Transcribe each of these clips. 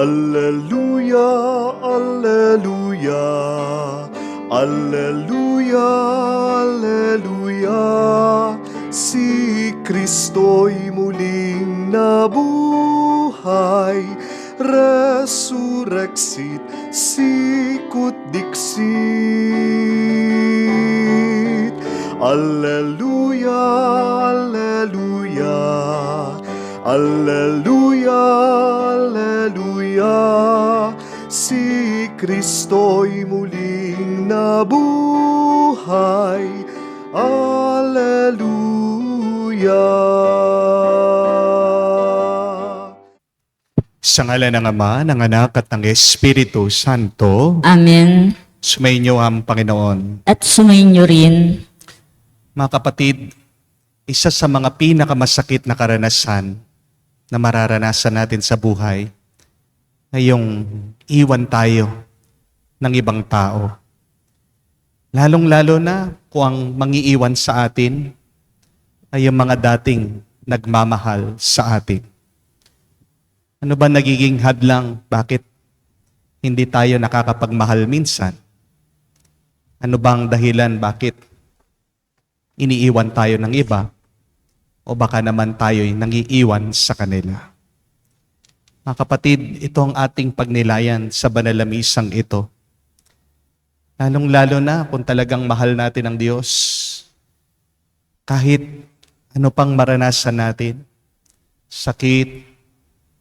Alleluia, alleluia, alleluia, alleluia. Si Kristo'y muling nabuhay, resurrexit sicut dixit. Alleluia, alleluia, alleluia, alleluia. Si Kristo'y muling nabuhay, alleluia. Sa ngalan ng Ama, ng Anak at ng Espiritu Santo, Amen. sumainyo ang Panginoon. At sumainyo rin. Mga kapatid, isa sa mga pinakamasakit na karanasan na mararanasan natin sa buhay ay yung iwan tayo ng ibang tao. Lalong-lalo na kung ang mangiiwan sa atin ay yung mga dating nagmamahal sa atin. Ano ba nagiging hadlang? Bakit hindi tayo nakakapagmahal minsan? Ano bang dahilan bakit iniiwan tayo ng iba? O baka naman tayo'y nangiiwan sa kanila? Mga kapatid, ito ang ating pagnilayan sa banal na misang ito. Lalong-lalo na kung talagang mahal natin ang Diyos. Kahit ano pang maranasan natin, sakit,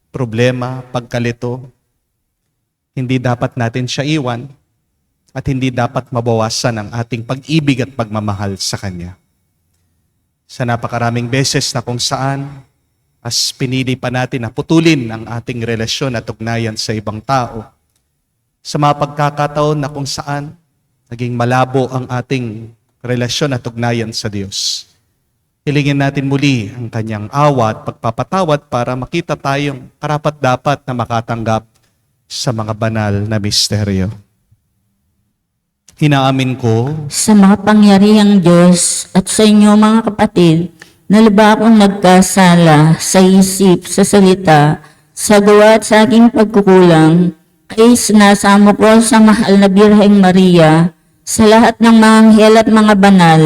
problema, pagkalito, hindi dapat natin siya iwan at hindi dapat mabawasan ang ating pag-ibig at pagmamahal sa Kanya. Sa napakaraming beses na kung saan as pinili pa natin na putulin ang ating relasyon at ugnayan sa ibang tao, sa mga pagkakataon na kung saan naging malabo ang ating relasyon at ugnayan sa Diyos, hilingin natin muli ang Kanyang awa at pagpapatawad para makita tayong karapat-dapat na makatanggap sa mga banal na misteryo. Hinaamin ko Sa makapangyarihang Diyos at sa inyo mga kapatid, na lubha akong nagkasala sa isip, sa salita, sa gawa at sa aking pagkukulang, ay sinasamo ko sa mahal na Birheng Maria, sa lahat ng mga anghel at mga banal,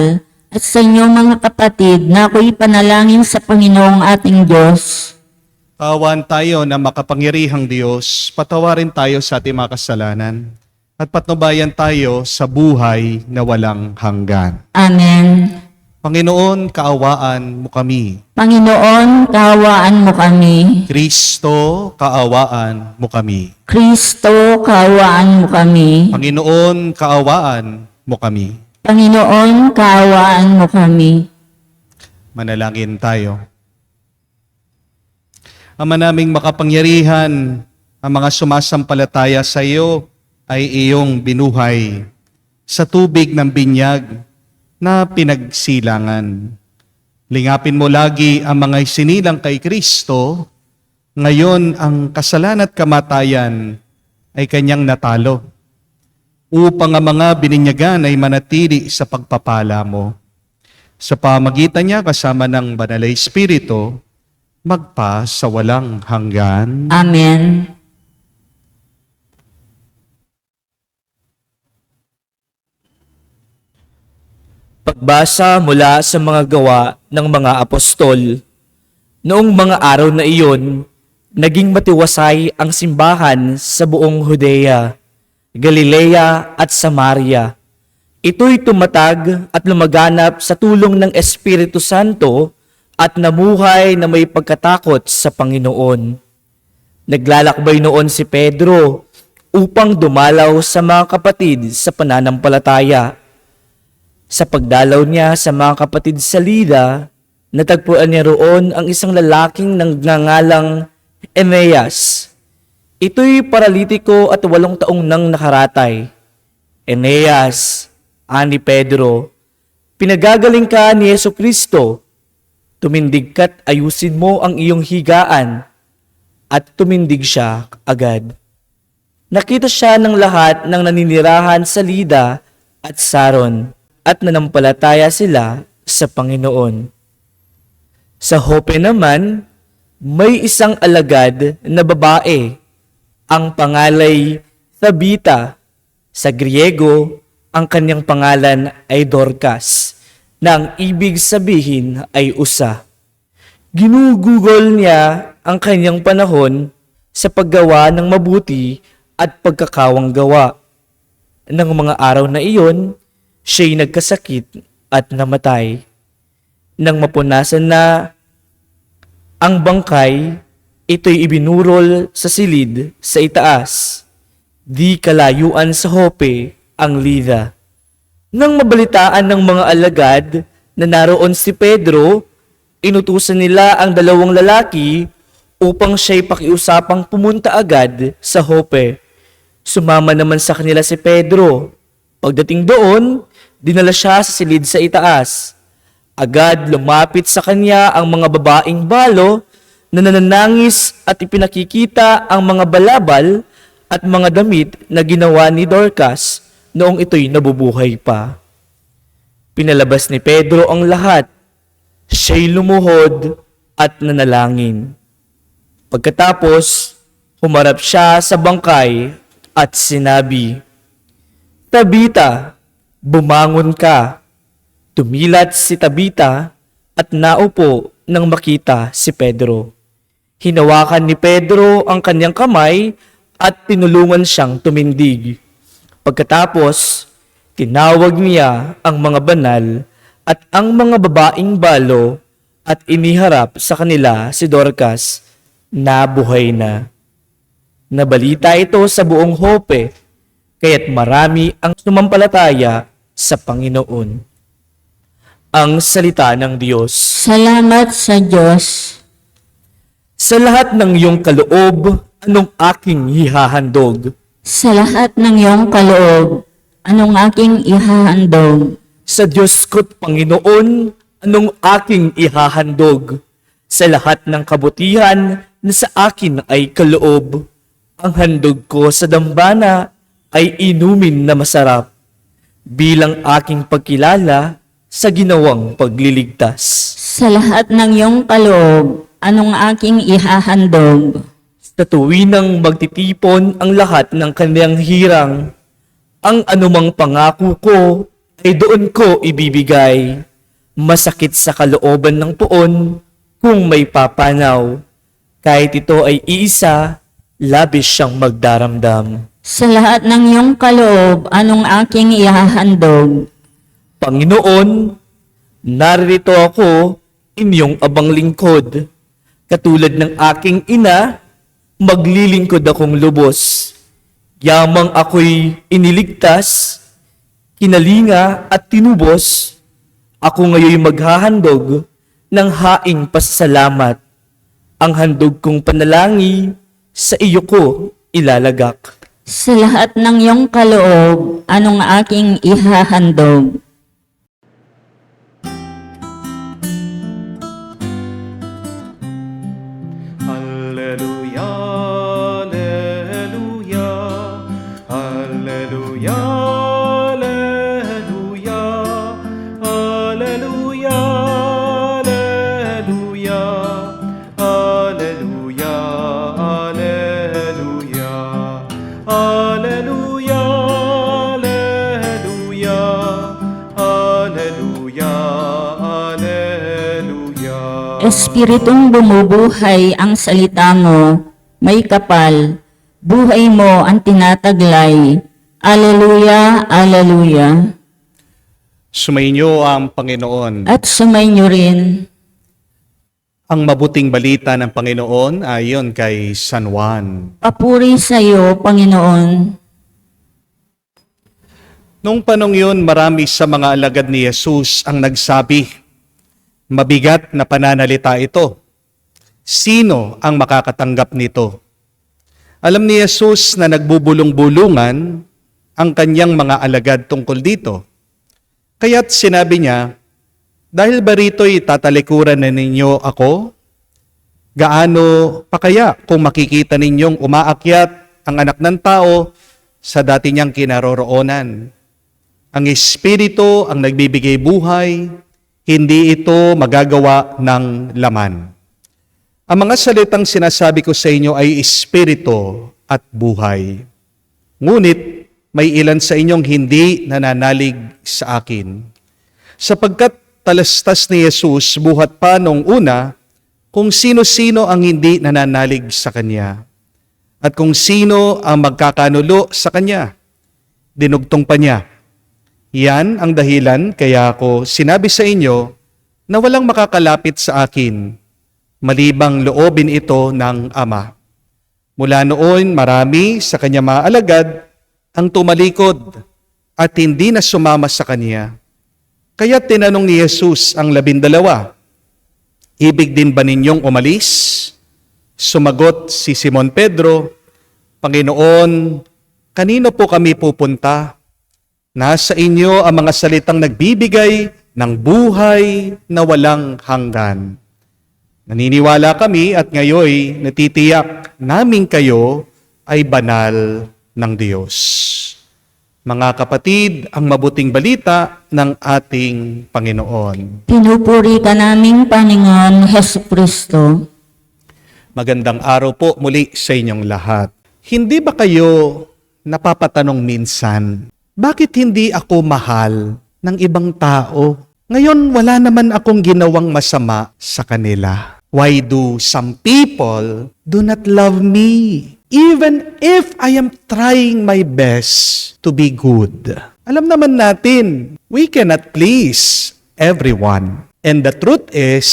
at sa inyo mga kapatid na ako'y panalangin sa Panginoong ating Diyos. kaawaan tayo na makapangyarihang Diyos, patawarin tayo sa ating mga kasalanan, at patnubayan tayo sa buhay na walang hanggan. Amen. Panginoon, kaawaan mo kami. Panginoon, kaawaan mo kami. Kristo, kaawaan mo kami. Kristo, kaawaan mo kami. Panginoon, kaawaan mo kami. Panginoon, kaawaan mo kami. Manalangin tayo. Ama naming makapangyarihan, ang mga sumasampalataya sa iyo ay iyong binuhay sa tubig ng binyag na pinagsilangan. Lingapin mo lagi ang mga isinilang kay Kristo, ngayon ang kasalanan at kamatayan ay kanyang natalo, upang ang mga bininyagan ay manatili sa pagpapala mo. Sa pamagitan niya kasama ng Banal na Espiritu, magpa sa walang hanggan. Amen. Pagbasa mula sa mga gawa ng mga apostol. Noong mga araw na iyon, naging matiwasay ang simbahan sa buong Judea, Galilea at Samaria. Ito'y tumatag at lumaganap sa tulong ng Espiritu Santo at namuhay na may pagkatakot sa Panginoon. Naglalakbay noon si Pedro upang dumalaw sa mga kapatid sa pananampalataya. Sa pagdalaw niya sa mga kapatid sa Lida, natagpuan niya roon ang isang lalaking nagngangalang Eneas. Ito'y paralitiko at 8 taong nang nakaratay. Eneas, ani Pedro, pinagagaling ka ni Jesucristo. Tumindig ka't ayusin mo ang iyong higaan. At tumindig siya agad. Nakita siya ng lahat ng naninirahan sa Lida at Saron, at nanampalataya sila sa Panginoon. Sa Jope naman, may isang alagad na babae. Ang pangalay Tabita. Sa Griego, ang kanyang pangalan ay Dorcas, na ang ibig sabihin ay usa. Ginugugol niya ang kanyang panahon sa paggawa ng mabuti at pagkakawang gawa. Nang mga araw na iyon, siya'y nagkasakit at namatay. Nang mapunasan na ang bangkay, ito'y ibinurol sa silid sa itaas. Di kalayuan sa Jope ang Lida. Nang mabalitaan ng mga alagad na naroon si Pedro, inutusan nila ang dalawang lalaki upang siya'y pakiusapang pumunta agad sa Jope. Sumama naman sa kanila si Pedro. Pagdating doon, dinala siya sa silid sa itaas. Agad lumapit sa kanya ang mga babaeng balo na nananangis at ipinakikita ang mga balabal at mga damit na ginawa ni Dorcas noong ito'y nabubuhay pa. Pinalabas ni Pedro ang lahat. Siya'y lumuhod at nanalangin. Pagkatapos, humarap siya sa bangkay at sinabi, "Tabita, bumangon ka." Tumilat si Tabita at naupo nang makita si Pedro. Hinawakan ni Pedro ang kanyang kamay at tinulungan siyang tumindig. Pagkatapos, tinawag niya ang mga banal at ang mga babaeng balo at iniharap sa kanila si Dorcas na buhay na. Nabalita ito sa buong Jope, kaya't marami ang sumampalataya sa Panginoon. Ang salita ng Diyos. Salamat sa Diyos. Sa lahat ng iyong kaloob, anong aking ihahandog? Sa lahat ng iyong kaloob, anong aking ihahandog? Sa Diyos ko't Panginoon, anong aking ihahandog? Sa lahat ng kabutihan na sa akin ay kaloob, ang handog ko sa dambana ay inumin na masarap, bilang aking pagkilala sa ginawang pagliligtas. Sa lahat ng iyong kaloob, anong aking ihahandog? Sa tuwinang magtitipon ang lahat ng kanyang hirang, ang anumang pangako ko ay doon ko ibibigay. Masakit sa kalooban ng tuon kung may papanaw. Kahit ito ay iisa, labis siyang magdaramdam. Sa lahat ng iyong kaloob, anong aking ihahandog? Panginoon, narito ako, inyong abang lingkod. Katulad ng aking ina, maglilingkod akong lubos. Yamang ako'y iniligtas, kinalinga at tinubos, ako ngayoy maghahandog ng haing pasasalamat. Ang handog kong panalangin sa iyo ko ilalagak. Sa lahat ng iyong kaloob, anong aking ihahandog? Alleluia, alleluia, alleluia, alleluia, alleluia, alleluia, alleluia, alleluia, alleluia, alleluia, alleluia, alleluia. Espiritong bumubuhay ang salita mo, may kapal, buhay mo ang tinataglay. Alleluia, alleluia. Sumainyo ang Panginoon. At sumainyo rin. Ang mabuting balita ng Panginoon ayon kay San Juan. Papuri sa iyo, Panginoon. Noong panong yun, marami sa mga alagad ni Jesus ang nagsabi, mabigat na pananalita ito. Sino ang makakatanggap nito? Alam ni Jesus na nagbubulong-bulungan ang kanyang mga alagad tungkol dito. Kaya't sinabi niya, dahil ba rito'y tatalikuran na ninyo ako? Gaano pa kaya kung makikita ninyong umaakyat ang anak ng tao sa dati niyang kinaroroonan? Ang Espiritu ang nagbibigay buhay, hindi ito magagawa ng laman. Ang mga salitang sinasabi ko sa inyo ay Espiritu at buhay. Ngunit may ilan sa inyong hindi nananalig sa akin. Sapagkat talastas ni Jesus buhat pa noong una kung sino-sino ang hindi nananalig sa Kanya at kung sino ang magkakanulo sa Kanya. Dinugtong pa niya. Yan ang dahilan kaya ako sinabi sa inyo na walang makakalapit sa akin, malibang loobin ito ng Ama. Mula noon, marami sa Kanya mga alagad ang tumalikod at hindi na sumama sa Kanya. Kaya tinanong ni Jesus ang 12, ibig din ba ninyong umalis? Sumagot si Simon Pedro, Panginoon, kanino po kami pupunta? Nasa inyo ang mga salitang nagbibigay ng buhay na walang hanggan. Naniniwala kami at ngayoy natitiyak namin kayo ay banal ng Diyos. Mga kapatid, ang mabuting balita ng ating Panginoon. Pinupuri ka naming Panginoon Hesukristo. Magandang araw po muli sa inyong lahat. Hindi ba kayo napapatanong minsan, bakit hindi ako mahal ng ibang tao? Ngayon, wala naman akong ginawang masama sa kanila. Why do some people do not love me? Even if I am trying my best to be good. Alam naman natin, we cannot please everyone. And the truth is,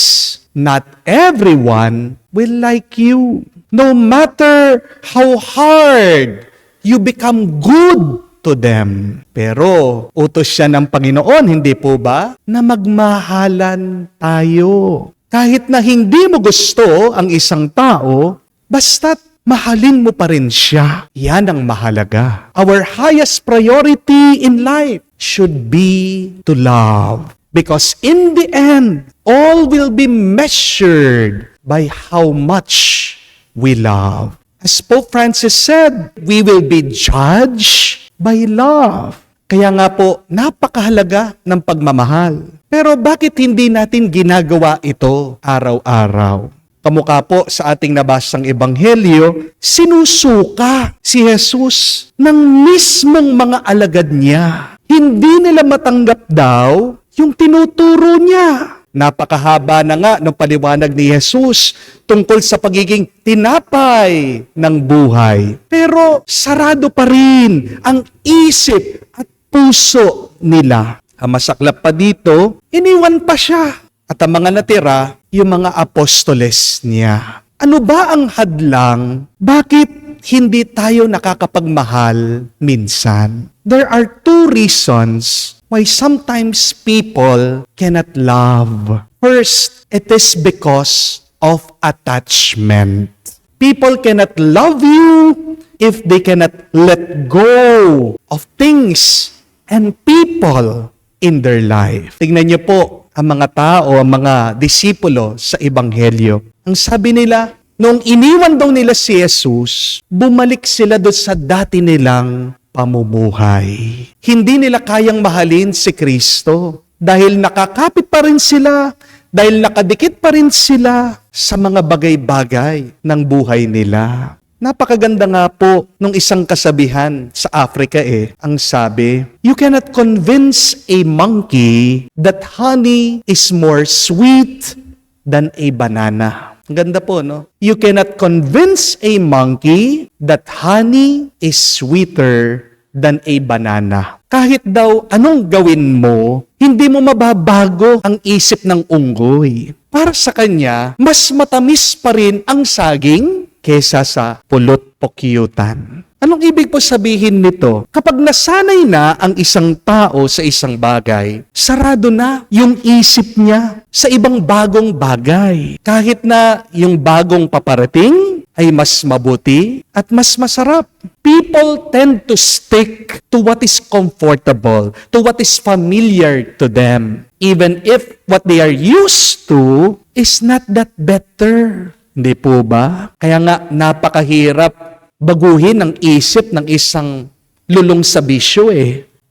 not everyone will like you. No matter how hard you become good to them. Pero utos siya ng Panginoon, hindi po ba? Na magmahalan tayo. Kahit na hindi mo gusto ang isang tao, basta't mahalin mo pa rin siya. Yan ang mahalaga. Our highest priority in life should be to love. Because in the end, all will be measured by how much we love. As Pope Francis said, we will be judged by love. Kaya nga po, napakahalaga ng pagmamahal. Pero bakit hindi natin ginagawa ito araw-araw? Kamukha po sa ating nabasang ebanghelyo, sinusuka si Jesus ng mismong mga alagad niya. Hindi nila matanggap daw yung tinuturo niya. Napakahaba na nga ng paliwanag ni Jesus tungkol sa pagiging tinapay ng buhay. Pero sarado pa rin ang isip at puso nila. Ang masaklap pa dito, iniwan pa siya. At ang mga natira, yung mga apostoles niya. Ano ba ang hadlang? Bakit hindi tayo nakakapagmahal minsan? There are two reasons why sometimes people cannot love. First, it is because of attachment. People cannot love you if they cannot let go of things and people in their life. Tingnan niyo po ang mga tao, ang mga disipulo sa Ebanghelyo. Ang sabi nila, noong iniwan daw nila si Jesus, bumalik sila doon sa dati nilang pamumuhay. Hindi nila kayang mahalin si Kristo dahil nakakapit pa rin sila, dahil nakadikit pa rin sila sa mga bagay-bagay ng buhay nila. Napakaganda nga po nung isang kasabihan sa Africa ang sabi, you cannot convince a monkey that honey is more sweet than a banana. Ang ganda po, no? You cannot convince a monkey that honey is sweeter than a banana. Kahit daw anong gawin mo, hindi mo mababago ang isip ng unggoy. Para sa kanya, mas matamis pa rin ang saging kesa sa pulot-pukyutan. Anong ibig po sabihin nito? Kapag nasanay na ang isang tao sa isang bagay, sarado na yung isip niya sa ibang bagong bagay. Kahit na yung bagong paparating ay mas mabuti at mas masarap. People tend to stick to what is comfortable, to what is familiar to them, even if what they are used to is not that better. Hindi po ba? Kaya nga napakahirap baguhin ang isip ng isang lulong sa bisyo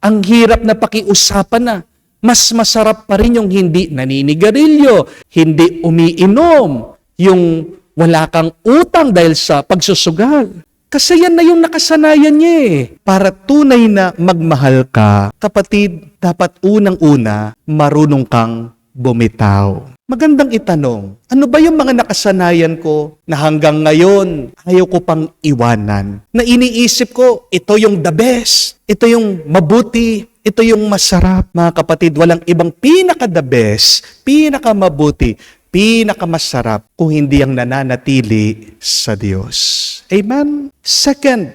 Ang hirap na pakiusapan na mas masarap pa rin yung hindi naninigarilyo, hindi umiinom, yung wala kang utang dahil sa pagsusugal. Kasi yan na yung nakasanayan niya eh. Para tunay na magmahal ka, kapatid, dapat unang-una, marunong kang bumitaw. Magandang itanong, ano ba yung mga nakasanayan ko na hanggang ngayon ayaw ko pang iwanan? Na iniisip ko, ito yung the best, ito yung mabuti, ito yung masarap. Mga kapatid, walang ibang pinaka-the best, pinaka-mabuti, pinaka-masarap kung hindi ang nananatili sa Diyos. Amen? Second,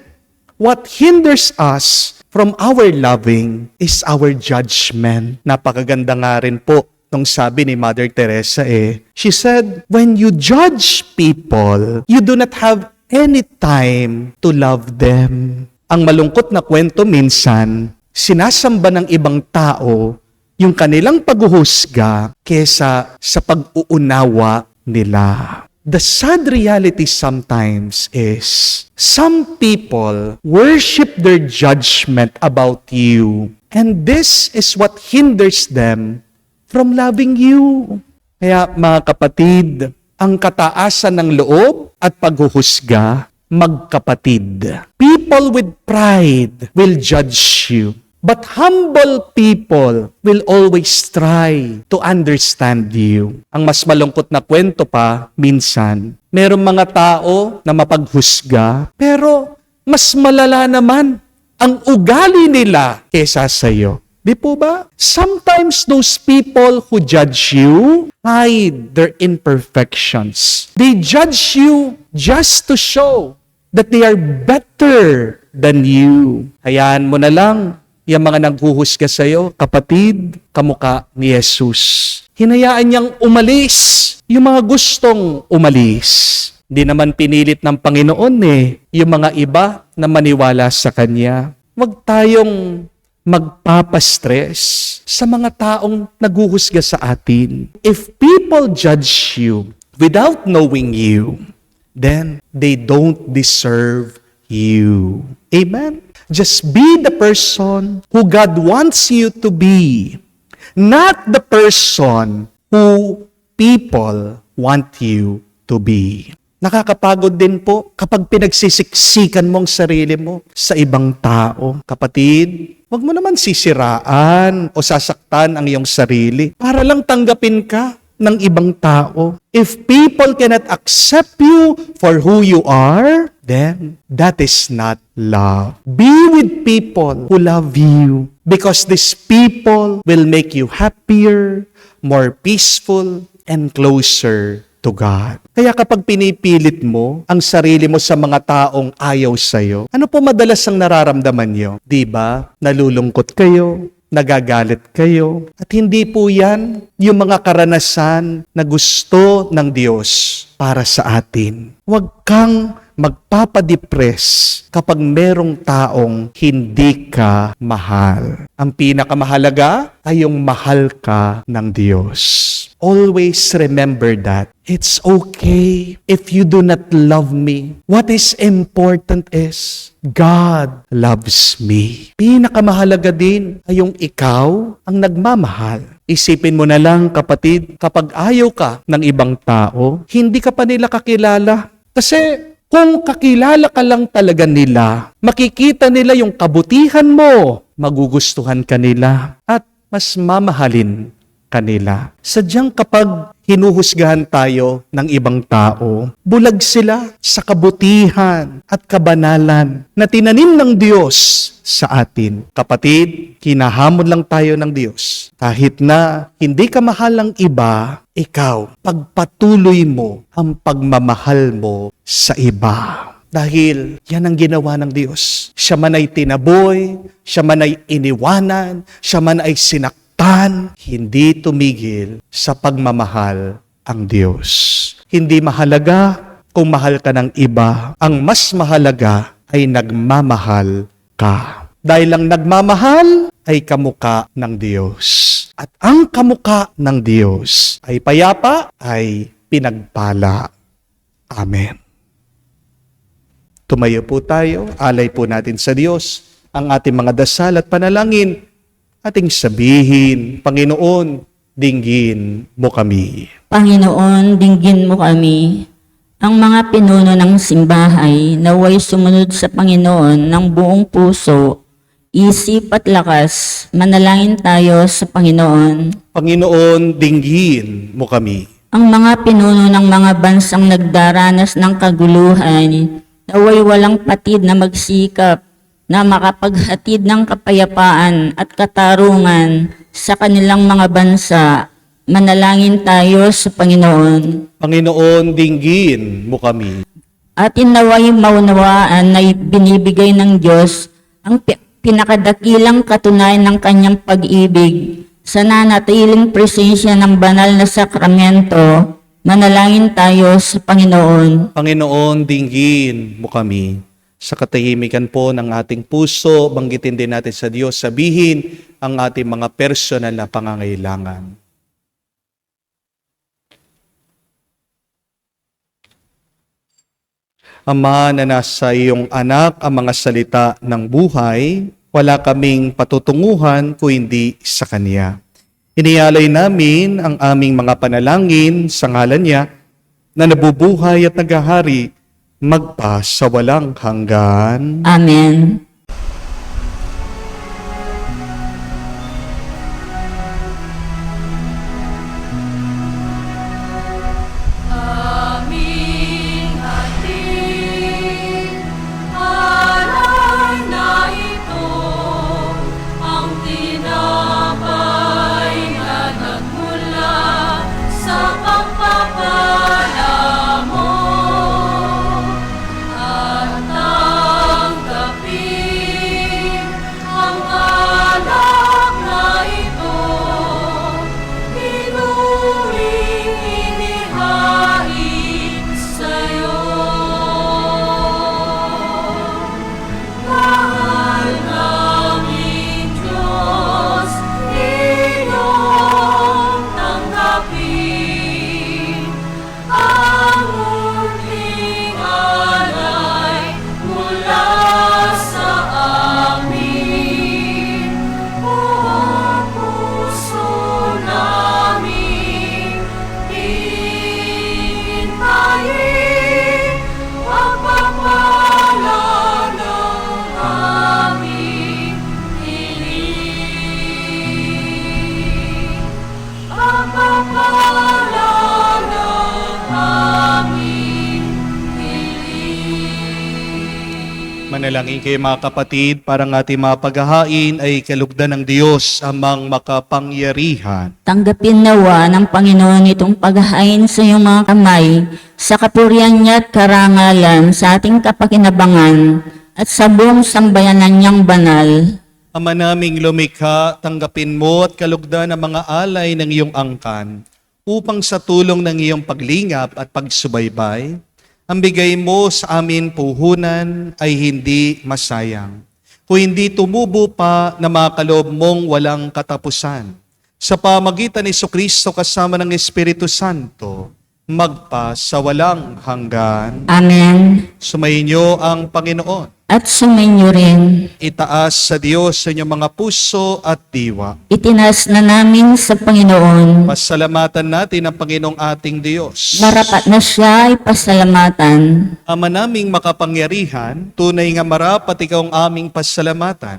what hinders us from our loving is our judgment. Napakaganda nga rin po nung sabi ni Mother Teresa she said, when you judge people, you do not have any time to love them. Ang malungkot na kwento minsan, sinasamba ng ibang tao yung kanilang paghuhusga kesa sa pag-uunawa nila. The sad reality sometimes is some people worship their judgment about you, and this is what hinders them from loving you. Kaya mga kapatid, ang kataasan ng loob at paghuhusga, magkapatid. People with pride will judge you, but humble people will always try to understand you. Ang mas malungkot na kwento pa, minsan, merong mga tao na mapaghusga, pero mas malala naman ang ugali nila kesa sa iyo. Di po ba? Sometimes those people who judge you hide their imperfections. They judge you just to show that they are better than you. Hayaan mo na lang yung mga naghuhusga sa iyo, kapatid, kamukha ni Jesus. Hinayaan niyang umalis yung mga gustong umalis. Hindi naman pinilit ng Panginoon yung mga iba na maniwala sa Kanya. Huwag tayong magpapastress sa mga taong naghuhusga sa atin. If people judge you without knowing you, then they don't deserve you. Amen? Just be the person who God wants you to be, not the person who people want you to be. Nakakapagod din po kapag pinagsisiksikan mo ang sarili mo sa ibang tao. Kapatid, huwag mo naman sisiraan o sasaktan ang iyong sarili para lang tanggapin ka ng ibang tao. If people cannot accept you for who you are, then that is not love. Be with people who love you because these people will make you happier, more peaceful, and closer to God. Kaya kapag pinipilit mo ang sarili mo sa mga taong ayaw sa'yo, ano po madalas ang nararamdaman nyo? Diba? Nalulungkot kayo, nagagalit kayo, at hindi po yan yung mga karanasan na gusto ng Diyos para sa atin. Huwag kang magpapadepress kapag merong taong hindi ka mahal. Ang pinakamahalaga ay yung mahal ka ng Diyos. Always remember that. It's okay if you do not love me. What is important is God loves me. Pinakamahalaga din ay yung ikaw ang nagmamahal. Isipin mo na lang, kapatid, kapag ayaw ka ng ibang tao, hindi ka pa nila kakilala. Kasi kung kakilala ka lang talaga nila, makikita nila yung kabutihan mo, magugustuhan ka nila, at mas mamahalin kanila. Sadyang kapag hinuhusgahan tayo ng ibang tao, bulag sila sa kabutihan at kabanalan na tinanim ng Diyos sa atin. Kapatid, hinahamon lang tayo ng Diyos. Kahit na hindi ka mahal ng iba, ikaw, pagpatuloy mo ang pagmamahal mo sa iba. Dahil yan ang ginawa ng Diyos. Siya man ay tinaboy, siya man ay iniwanan, siya man ay sinaktan, hindi tumigil sa pagmamahal ang Diyos. Hindi mahalaga kung mahal ka ng iba. Ang mas mahalaga ay nagmamahal ka. Dahil ang nagmamahal ay kamukha ng Diyos. At ang kamukha ng Diyos ay payapa, ay pinagpala. Amen. Tumayo po tayo, alay po natin sa Diyos ang ating mga dasal at panalangin. Ating sabihin, Panginoon, dinggin mo kami. Panginoon, dinggin mo kami. Ang mga pinuno ng simbahay naway sumunod sa Panginoon ng buong puso, isip at lakas. Manalangin tayo sa Panginoon. Panginoon, dinggin mo kami. Ang mga pinuno ng mga bansang nagdaranas ng kaguluhan, naway walang patid na magsikap na makapaghatid ng kapayapaan at katarungan sa kanilang mga bansa. Manalangin tayo sa Panginoon. Panginoon, dinggin mo kami. Atin naway maunawaan na binibigay ng Diyos ang pinakadakilang katunayan ng kanyang pag-ibig sa nanatiling presensya ng banal na sakramento. Manalangin tayo sa Panginoon. Panginoon, dinggin mo kami. Sa katahimikan po ng ating puso, banggitin din natin sa Diyos, sabihin ang ating mga personal na pangangailangan. Ama na nasa iyong anak ang mga salita ng buhay, wala kaming patutunguhan kung hindi sa Kanya. Inialay namin ang aming mga panalangin sa ngalan niya na nabubuhay at naghahari magpa sa walang hanggan. Amen. Aming hatid, alay na ito, ang tinapay na nagmula sa pagpapala mo. At tanggapin ang alak na ito, inuwing inihain sa'yo. Mahal naming Diyos, iyong tanggapin ang munting alay mula sa amin. Buong puso namin hintayin pagpapala ng aming hiling. Pagpapala ng aming hiling. Manalangin kayo mga kapatid, parang ating mga paghahain ay kalugdan ng Diyos amang makapangyarihan. Tanggapin nawa ng Panginoon itong paghahain sa iyong mga kamay, sa kapurihan niya at karangalan, sa ating kapakinabangan, at sa buong sambayanan niyang banal. Ama naming lumikha, tanggapin mo at kalugdan ang mga alay ng iyong angkan, upang sa tulong ng iyong paglingap at pagsubaybay, ang bigay mo sa amin puhunan ay hindi masayang. Kung hindi tumubo pa na mga kaloob mong walang katapusan, sa pamagitan ni Jesucristo kasama ng Espiritu Santo, magpa sa walang hanggan. Amen. Sumainyo ang Panginoon. At sumainyo rin. Itaas sa Diyos sa inyong mga puso at diwa. Itinas na namin sa Panginoon. Pasalamatan natin ang Panginoong ating Diyos. Marapat na siya ay pasalamatan. Ama naming makapangyarihan, tunay nga marapat ikaw ang aming pasalamatan.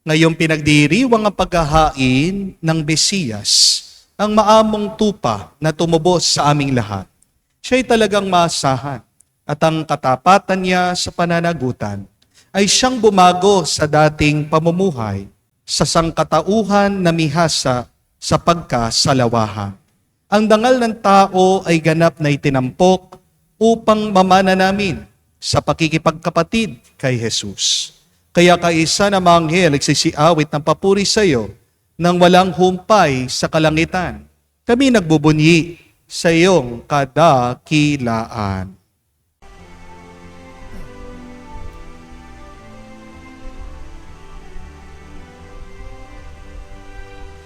Ngayong pinagdiriwang ang paghahain ng Mesiyas, ang maamong tupa na tumubos sa aming lahat. Siya'y talagang maasahan at ang katapatan niya sa pananagutan ay siyang bumago sa dating pamumuhay sa sangkatauhan na mihasa sa pagkasalawahan. Ang dangal ng tao ay ganap na itinampok upang mamana namin sa pakikipagkapatid kay Jesus. Kaya kaisa na mga anghel nagsisiawit ng papuri sa iyo nang walang humpay sa kalangitan. Kami nagbubunyi sa iyong kadakilaan.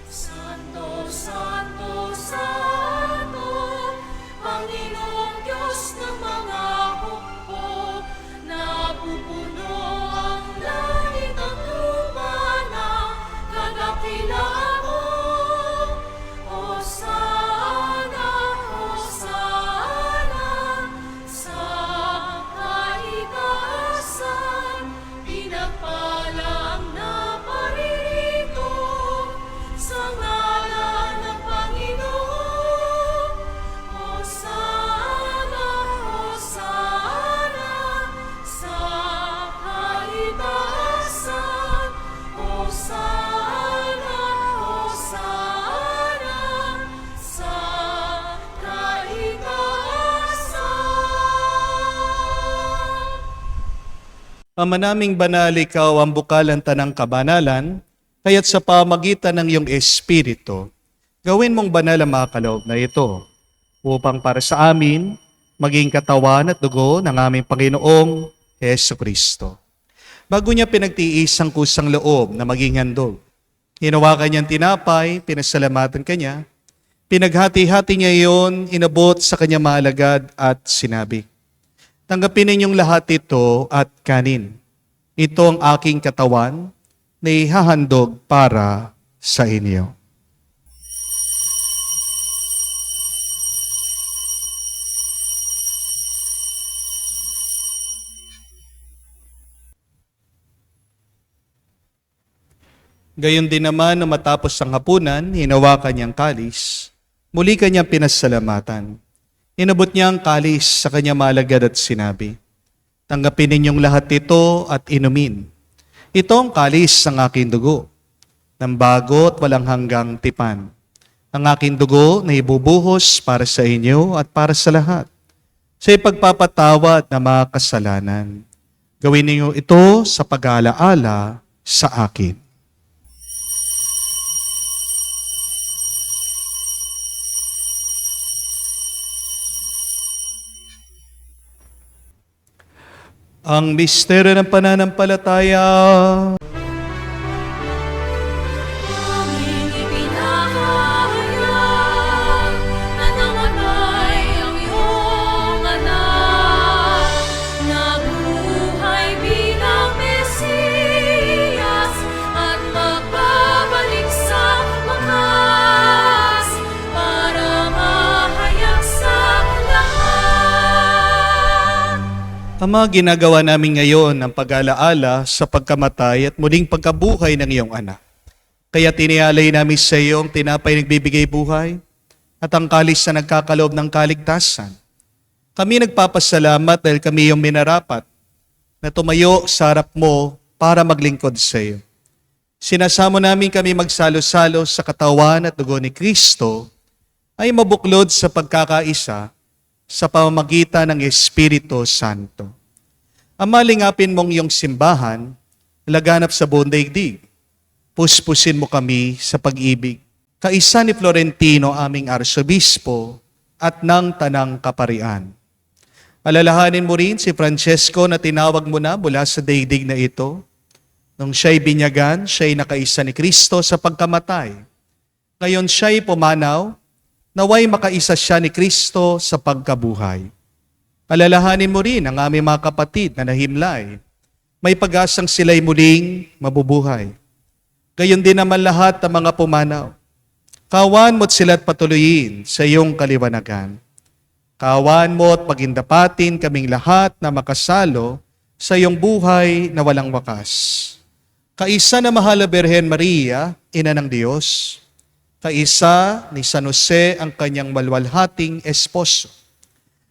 Santo, Santo, Santo, Panginoong Diyos ng mga hukbo, napupuno ang langit at lupa ng kadakilaan mo. Hosana, Hosana, Ama naming banal, ikaw ang bukalan tanang kabanalan, kaya't sa pamagitan ng iyong Espiritu, gawin mong banal ang mga kaloob na ito, upang para sa amin, maging katawan at dugo ng aming Panginoong Heso Kristo. Bago niya pinagtiis ang kusang loob na maging handog, hinawakan niyang tinapay, pinasalamatan kanya, pinaghati-hati niya iyon, inabot sa kanya maalagad at sinabi, tanggapin ninyong lahat ito at kanin. Ito ang aking katawan na ihahandog para sa inyo. Gayon din naman na matapos ang hapunan, hinawakan niyang kalis, muli kanyang pinasalamatan. Inabot niya ang kalis sa kanya malagad at sinabi, tanggapin ninyong lahat ito at inumin. Ito ang kalis ng aking dugo, ng bago at walang hanggang tipan. Ang aking dugo na ibubuhos para sa inyo at para sa lahat, sa ipagpapatawad ng mga kasalanan. Gawin ninyo ito sa pag-aalaala sa akin. Ang misteryo ng pananampalataya. Aming ipinahayag na namatay ang iyong anak, nabuhay bilang Mesiyas at magbabalik sa wakas para mahayag sa lahat. Ama, ginagawa namin ngayon ang pag-alaala sa pagkamatay at muling pagkabuhay ng iyong anak. Kaya tinialay namin sa iyo ang tinapay nagbibigay buhay at ang kalis na nagkakaloob ng kaligtasan. Kami nagpapasalamat dahil kami yung minarapat na tumayo sa harap mo para maglingkod sa iyo. Sinasamo namin kami magsalo-salo sa katawan at dugo ni Kristo ay mabuklod sa pagkakaisa sa pamamagitan ng Espiritu Santo. Ama, lingapin mong iyong simbahan, laganap sa buong daigdig. Puspusin mo kami sa pag-ibig. Kaisa ni Florentino, aming Arsobispo, at ng Tanang Kaparian. Alalahanin mo rin si Francesco na tinawag mo na mula sa daigdig na ito. Nung siya'y binyagan, siya'y nakaisa ni Kristo sa pagkamatay. Ngayon siya'y pumanaw, naway makaisa siya ni Kristo sa pagkabuhay. Alalahanin mo rin ang aming mga kapatid na nahimlay. May pag-asang sila'y muling mabubuhay. Gayon din naman lahat ng mga pumanaw. Kawan mo't sila't patuloyin sa iyong kaliwanagan. Kawan mo at pagindapatin kaming lahat na makasalo sa iyong buhay na walang wakas. Kaisa na mahal na Birhen Maria, Ina ng Diyos, kaisa ni San Jose ang kanyang malwalhating esposo.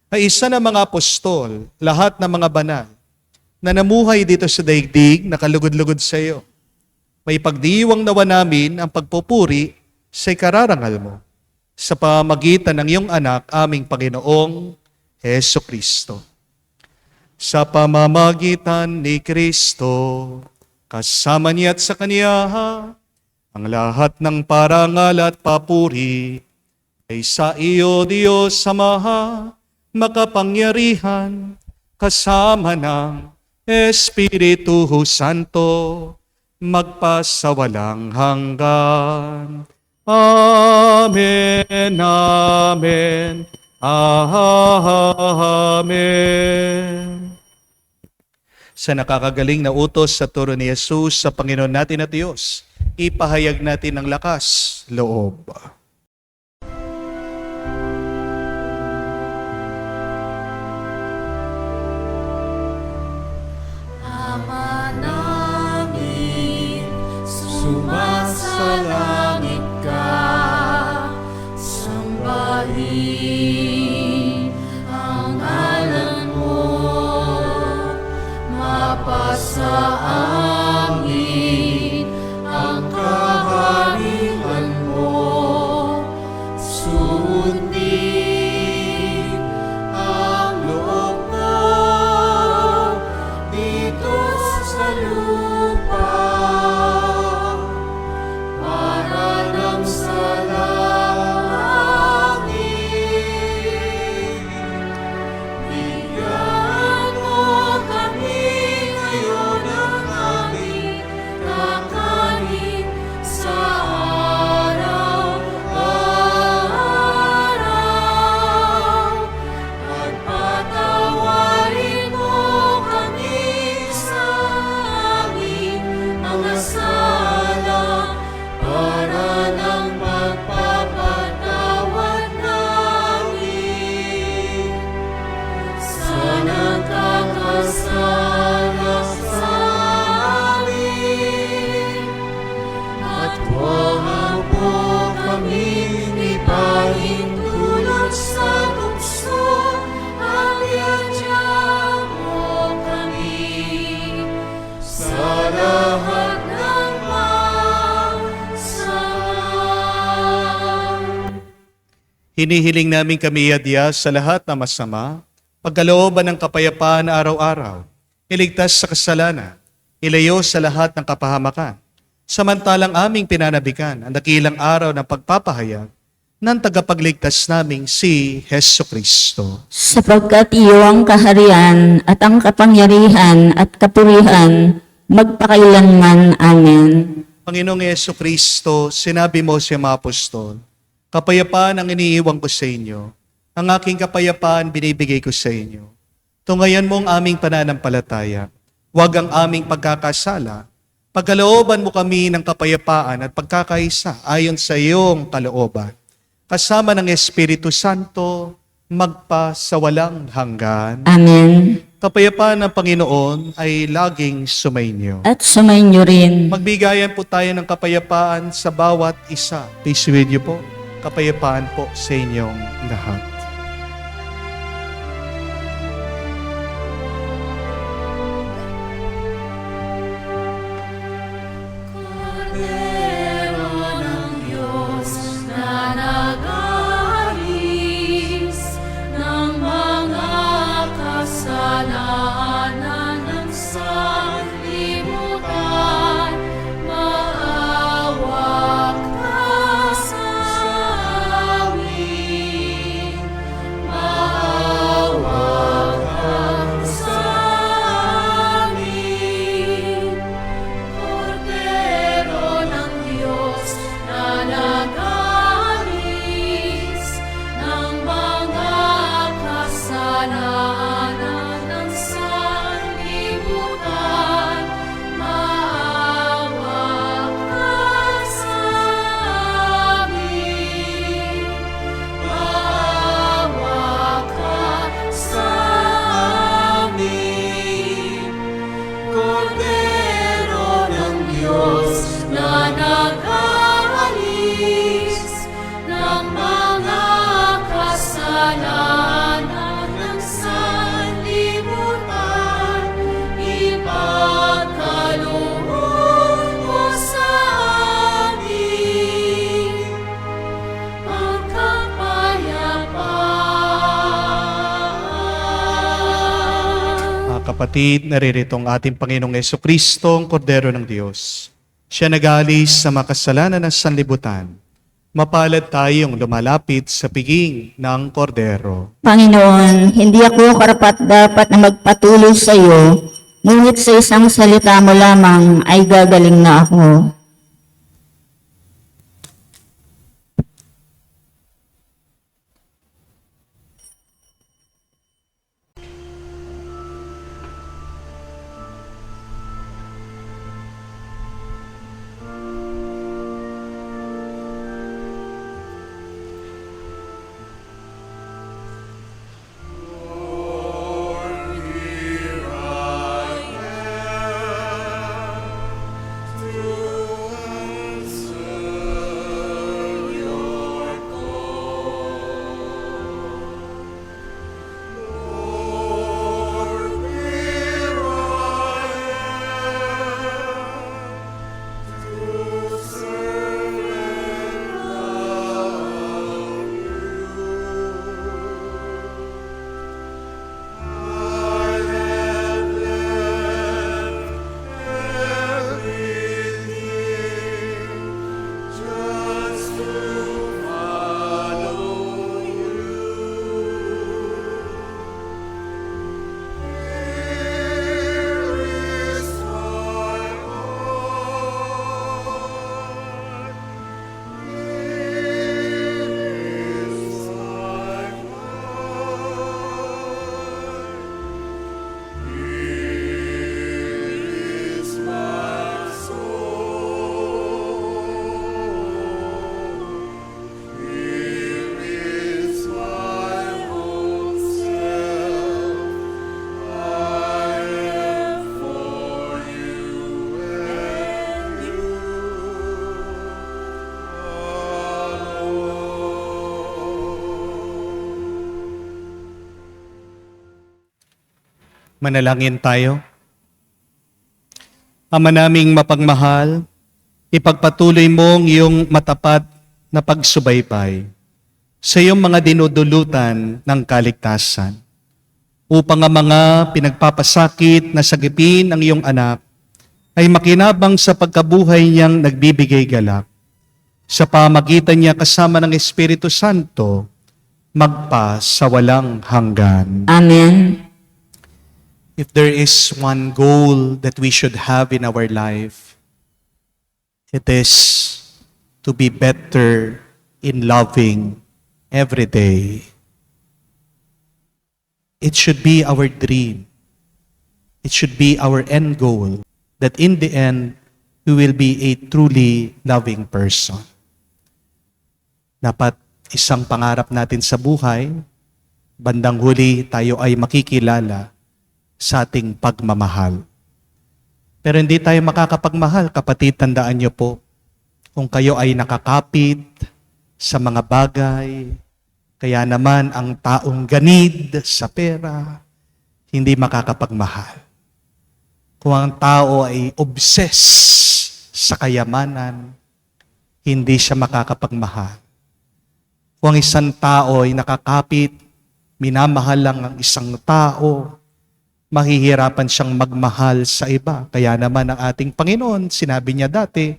Kaisa ng mga apostol, lahat ng mga banal, na namuhay dito sa daigdig na kalugod-lugod sa iyo. May pagdiwang nawa namin ang pagpupuri sa ikararangal mo sa pamamagitan ng iyong anak, aming Panginoong Heso Kristo. Sa pamamagitan ni Kristo, kasama niya at sa Kanya, ang lahat ng parangal at papuri ay sa iyo, Diyos Ama, makapangyarihan, kasama ng Espiritu Santo, magpasawalang hanggan. Amen, amen, amen. Sa nakakagaling na utos sa turo ni Jesus sa Panginoon natin at Diyos, ipahayag natin ng lakas loob. Ama namin, sumasalangit ka, sambahin ang ngalan mo, mapasa amin ang kaharian mo, sundin ang loob mo dito sala para ng magpapatawad namin sa nagkakasala sa amin. At huwag mo kaming ipahintulot sa tukso, at iadya mo kami sa lahat ng masama. Hinihiling namin kami adya sa lahat na masama, pagkalooban ng kapayapaan araw-araw, iligtas sa kasalanan, ilayo sa lahat ng kapahamakan, samantalang aming pinanabikan ang dakilang araw ng pagpapahayag ng tagapagligtas naming si Heso Kristo. Sapagkat iyo ang kaharian at ang kapangyarihan at kapurihan magpakailanman. Amen. Panginoong Heso Kristo, sinabi mo sa mga apostol, kapayapaan ang iniiwan ko sa inyo, ang aking kapayapaan binibigay ko sa inyo. Tungayan mo ang aming pananampalataya, huwag ang aming pagkakasala, pagkalooban mo kami ng kapayapaan at pagkakaisa ayon sa iyong kalooban. Kasama ng Espiritu Santo, magpa sa walang hanggan. Amen. Kapayapaan ng Panginoon ay laging sumainyo. At sumainyo rin. Magbigayan po tayo ng kapayapaan sa bawat isa. Peace with you po. Kapayapaan po sa inyong lahat. Kordero ng Diyos na nag-aalis ng mga kasalanan ng sanlibutan, maawa ka sa amin. Maawa ka sa amin. Kordero ng Diyos na nag-aalis ng mga kasalanan ng sanlibutan, maawa ka sa amin. Maawa ka sa amin. Kordero ng Diyos na nag-aalis ng mga kasalanan ng sanlibutan, ipagkaloob mo sa amin ang kapayapaan. Mga kapatid, naririto ang ating Panginoong Jesucristo, ang Kordero ng Diyos. Siya nag-aalis sa makasalanan ng sanlibutan. Mapalad tayong lumalapit sa piging ng Kordero. Panginoon, hindi ako karapat-dapat na magpatuloy sa iyo, ngunit sa isang salita mo lamang ay gagaling na ako. To Manalangin tayo. Ama naming mapagmahal, ipagpatuloy mong iyong matapat na pagsubaybay sa iyong mga dinudulutan ng kaligtasan upang ang mga pinagpapasakit na sagipin ng iyong anak ay makinabang sa pagkabuhay niyang nagbibigay galak. Sa pamagitan niya kasama ng Espiritu Santo, magpa sa walang hanggan. Amen. If there is one goal that we should have in our life, it is to be better in loving every day. It should be our dream. It should be our end goal that in the end, we will be a truly loving person. Dapat isang pangarap natin sa buhay, bandang huli tayo ay makikilala sa ating pagmamahal. Pero hindi tayo makakapagmahal, kapatid, tandaan niyo po, kung kayo ay nakakapit sa mga bagay, kaya naman ang taong ganid sa pera, hindi makakapagmahal. Kung ang tao ay obsessed sa kayamanan, hindi siya makakapagmahal. Kung ang isang tao ay nakakapit, minamahal lang ang isang tao, mahihirapan siyang magmahal sa iba. Kaya naman ang ating Panginoon, sinabi niya dati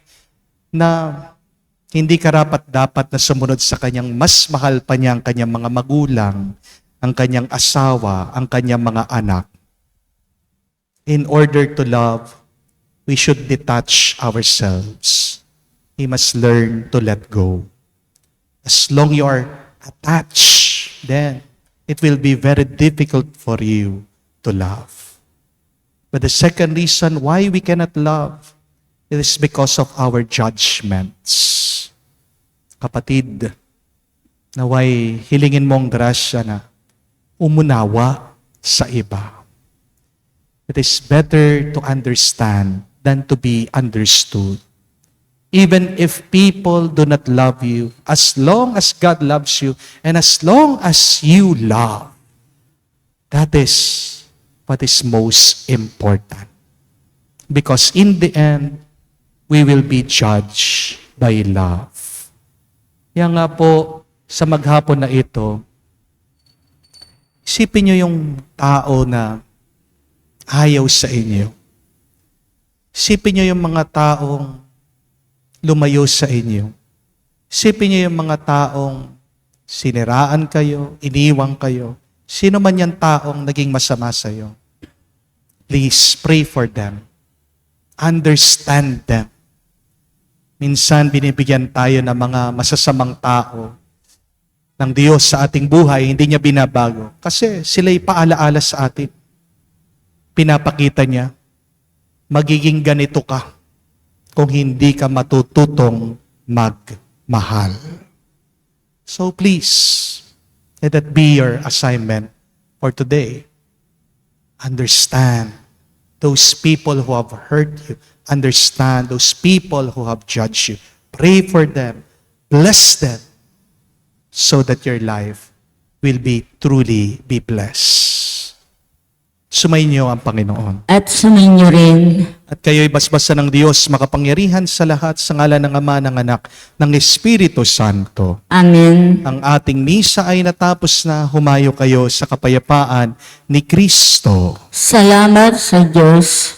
na hindi karapat-dapat na sumunod sa kanyang mas mahal pa niya ang kanyang mga magulang, ang kanyang asawa, ang kanyang mga anak. In order to love, we should detach ourselves. We must learn to let go. As long you are attached, then it will be very difficult for you to love. But the second reason why we cannot love is because of our judgments. Kapatid, naway hilingin mong grasya na umunawa sa iba. It is better to understand than to be understood. Even if people do not love you, as long as God loves you, and as long as you love, that is what is most important. Because in the end, we will be judged by love. Kaya nga po, sa maghapon na ito, isipin niyo yung tao na ayaw sa inyo. Isipin niyo yung mga taong lumayo sa inyo. Isipin niyo yung mga taong siniraan kayo, iniwang kayo. Sino man yung taong naging masama sa iyo. Please pray for them. Understand them. Minsan binibigyan tayo ng mga masasamang tao ng Diyos sa ating buhay, hindi niya binabago. Kasi sila'y paalaala sa atin. Pinapakita niya, magiging ganito ka kung hindi ka matututong magmahal. So please, let that be your assignment for today. Understand those people who have hurt you. Understand those people who have judged you. Pray for them. Bless them so that your life will be truly be blessed. Sumainyo ang Panginoon. At sumainyo rin. At kayo'y basbasa ng Diyos, makapangyarihan sa lahat, sa ngalan ng Ama, ng Anak, ng Espiritu Santo. Amen. Ang ating misa ay natapos na. Humayo kayo sa kapayapaan ni Kristo. Salamat sa Diyos.